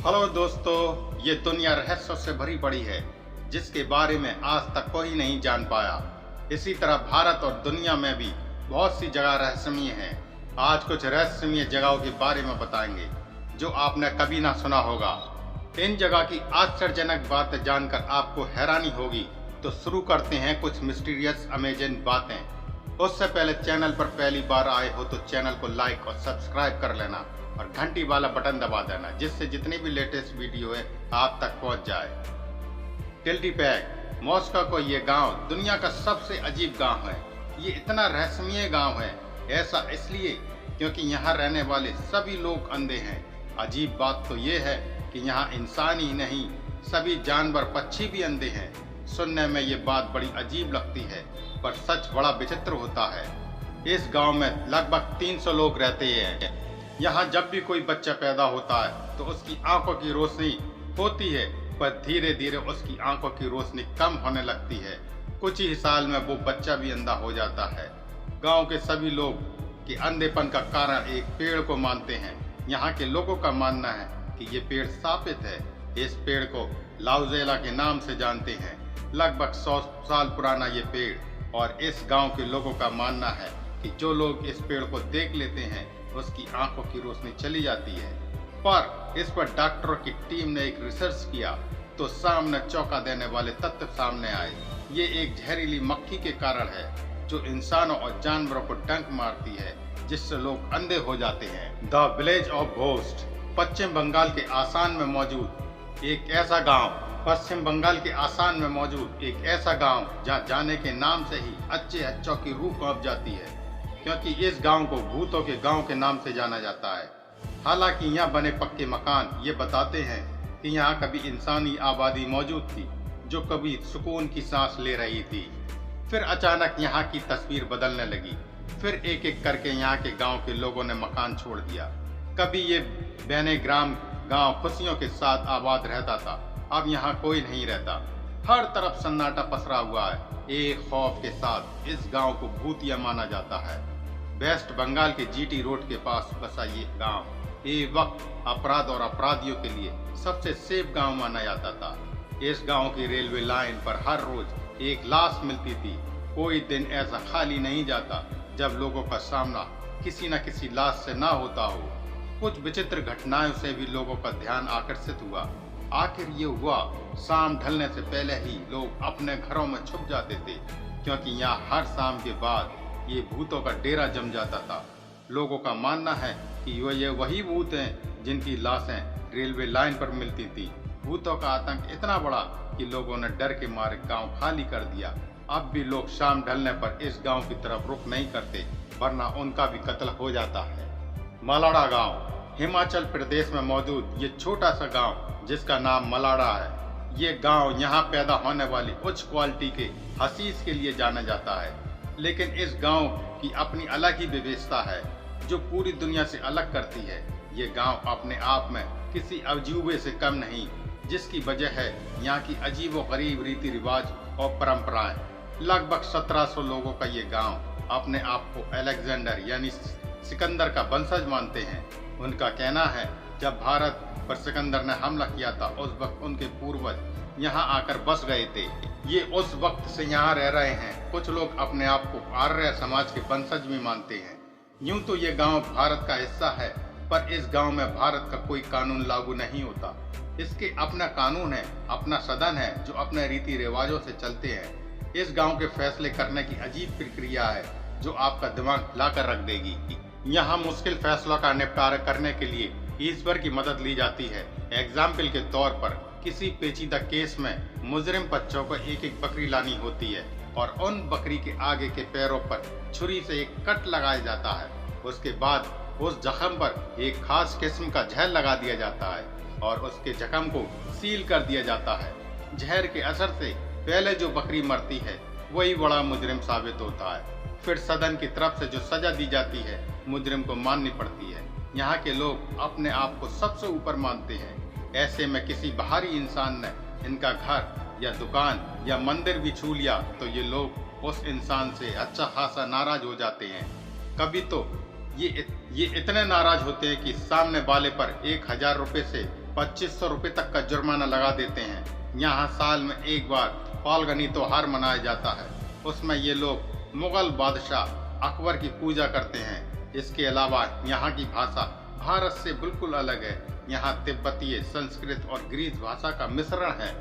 Hello दोस्तों, ये दुनिया रहस्यों से भरी पड़ी है जिसके बारे में आज तक कोई नहीं जान पाया। इसी तरह भारत और दुनिया में भी बहुत सी जगह रहस्यमय हैं। आज कुछ रहस्यमय जगहों के बारे में बताएंगे जो आपने कभी ना सुना होगा। इन जगह की आश्चर्यजनक बातें जानकर आपको हैरानी होगी। तो शुरू करते हैं कुछ मिस्टीरियस अमेजिंग बातें। उससे पहले चैनल पर पहली बार आए हो तो चैनल को लाइक और सब्सक्राइब कर लेना और घंटी वाला बटन दबा देना, जिससे जितनी भी लेटेस्ट वीडियो है आप तक पहुंच जाए। टिल्टीपैक, मॉस्को को ये गांव दुनिया का सबसे अजीब गांव है। ये इतना रहस्यमय गांव है, ऐसा इसलिए क्योंकि यहाँ रहने वाले सभी लोग अंधे हैं। अजीब बात तो ये है कि यहाँ इंसान ही नहीं, सभी जानवर पक्षी भी अंधे हैं। सुनने में ये बात बड़ी अजीब लगती है, पर सच बड़ा विचित्र होता है। इस गांव में लगभग 300 लोग रहते हैं। यहाँ जब भी कोई बच्चा पैदा होता है तो उसकी आंखों की रोशनी होती है, पर धीरे धीरे उसकी आंखों की रोशनी कम होने लगती है। कुछ ही साल में वो बच्चा भी अंधा हो जाता है। गांव के सभी लोग के अंधेपन का कारण एक पेड़ को मानते हैं। यहाँ के लोगों का मानना है कि ये पेड़ शापित है। इस पेड़ को लाउजेला के नाम से जानते हैं। लगभग 100 साल पुराना ये पेड़, और इस गांव के लोगों का मानना है कि जो लोग इस पेड़ को देख लेते हैं उसकी आंखों की रोशनी चली जाती है। पर इस पर डॉक्टरों की टीम ने एक रिसर्च किया तो सामने चौंका देने वाले तथ्य सामने आए। ये एक जहरीली मक्खी के कारण है जो इंसानों और जानवरों को डंक मारती है, जिससे लोग अंधे हो जाते हैं। द विलेज ऑफ घोस्ट, पश्चिम बंगाल के आसाम में मौजूद एक ऐसा गाँव जहाँ जाने के नाम से ही अच्छे अच्छों की रूह कांप जाती है, क्योंकि इस गांव को भूतों के गांव के नाम से जाना जाता है। हालांकि यहाँ बने पक्के मकान ये बताते हैं कि यहाँ कभी इंसानी आबादी मौजूद थी जो कभी सुकून की सांस ले रही थी। फिर अचानक यहाँ की तस्वीर बदलने लगी। फिर एक एक करके यहाँ के गांव के लोगों ने मकान छोड़ दिया। कभी ये बेनेग्राम गांव खुशियों के साथ आबाद रहता था, अब यहाँ कोई नहीं रहता। हर तरफ सन्नाटा पसरा हुआ है। एक खौफ के साथ इस गांव को भूतिया माना जाता है। वेस्ट बंगाल के जीटी रोड के पास बसा ये गांव एक वक्त अपराध और अपराधियों के लिए सबसे सेफ गांव माना जाता था। इस गांव की रेलवे लाइन पर हर रोज एक लाश मिलती थी। कोई दिन ऐसा खाली नहीं जाता जब लोगों का सामना किसी न किसी लाश से ना होता हो। कुछ विचित्र घटनाओं से भी लोगों का ध्यान आकर्षित हुआ। आखिर ये हुआ, शाम ढलने से पहले ही लोग अपने घरों में छुप जाते थे, क्योंकि यहाँ हर शाम के बाद ये भूतों का डेरा जम जाता था। लोगों का मानना है कि ये वही भूत हैं जिनकी लाशें रेलवे लाइन पर मिलती थी। भूतों का आतंक इतना बड़ा कि लोगों ने डर के मारे गांव खाली कर दिया। अब भी लोग शाम ढलने पर इस गांव की तरफ रुख नहीं करते, वरना उनका भी कत्ल हो जाता है। मलाड़ा गाँव, हिमाचल प्रदेश में मौजूद ये छोटा सा गाँव जिसका नाम मलाड़ा है। ये गांव यहाँ पैदा होने वाली उच्च क्वालिटी के हशीश के लिए जाना जाता है। लेकिन इस गांव की अपनी अलग ही विशेषता है जो पूरी दुनिया से अलग करती है। ये गांव अपने आप में किसी अजूबे से कम नहीं, जिसकी वजह है यहाँ की अजीबोगरीब रीति रिवाज और परंपराएं। लगभग 1700 लोगों का ये गाँव अपने आप को अलेक्जेंडर यानी सिकंदर का वंशज मानते हैं। उनका कहना है जब भारत पर सिकंदर ने हमला किया था उस वक्त उनके पूर्वज यहाँ आकर बस गए थे। ये उस वक्त से यहाँ रह रहे हैं। कुछ लोग अपने आप को आर्य समाज के वंशज भी मानते हैं। यूं तो ये गांव भारत का हिस्सा है, पर इस गांव में भारत का कोई कानून लागू नहीं होता। इसके अपना कानून है, अपना सदन है जो अपने रीति रिवाजों से चलते हैं। इस गाँव के फैसले करने की अजीब प्रक्रिया है जो आपका दिमाग हिलाकर रख देगी। यहाँ मुश्किल फैसलों का निपटारा करने के लिए ईश्वर की मदद ली जाती है। एग्जाम्पल के तौर पर किसी पेचीदा केस में मुजरिम बच्चों को एक एक बकरी लानी होती है और उन बकरी के आगे के पैरों पर छुरी से एक कट लगाया जाता है। उसके बाद उस जख्म पर एक खास किस्म का जहर लगा दिया जाता है और उसके जख्म को सील कर दिया जाता है। जहर के असर से पहले जो बकरी मरती है वही बड़ा मुजरिम साबित होता है। फिर सदन की तरफ से जो सजा दी जाती है मुजरिम को माननी पड़ती है। यहाँ के लोग अपने आप को सबसे ऊपर मानते हैं। ऐसे में किसी बाहरी इंसान ने इनका घर या दुकान या मंदिर भी छू लिया तो ये लोग उस इंसान से अच्छा खासा नाराज हो जाते हैं। कभी तो ये इतने नाराज होते हैं कि सामने वाले पर 1000 रुपये से 2500 रुपये तक का जुर्माना लगा देते हैं। यहाँ साल में एक बार फाल्गुनी त्योहार मनाया जाता है, उसमें ये लोग मुगल बादशाह अकबर की पूजा करते हैं। इसके अलावा यहाँ की भाषा भारत से बिल्कुल अलग है। यहाँ तिब्बतीय, संस्कृत और ग्रीक भाषा का मिश्रण है।